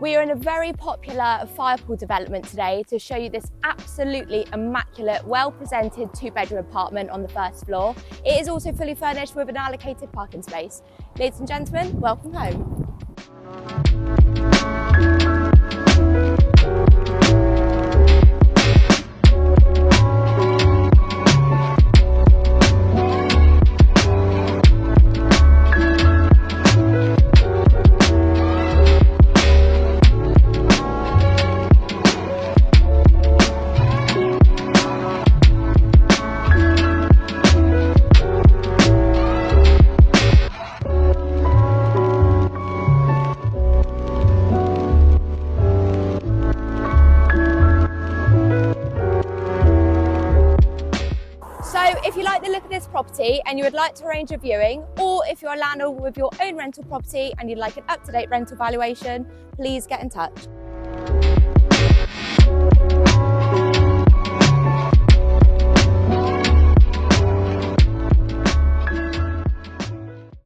We are in a very popular Firepool development today to show you this absolutely immaculate, well-presented two-bedroom apartment on the first floor. It is also fully furnished with an allocated parking space. Ladies and gentlemen, welcome home. So if you like the look of this property and you would like to arrange a viewing, or if you're a landlord with your own rental property and you'd like an up-to-date rental valuation, please get in touch.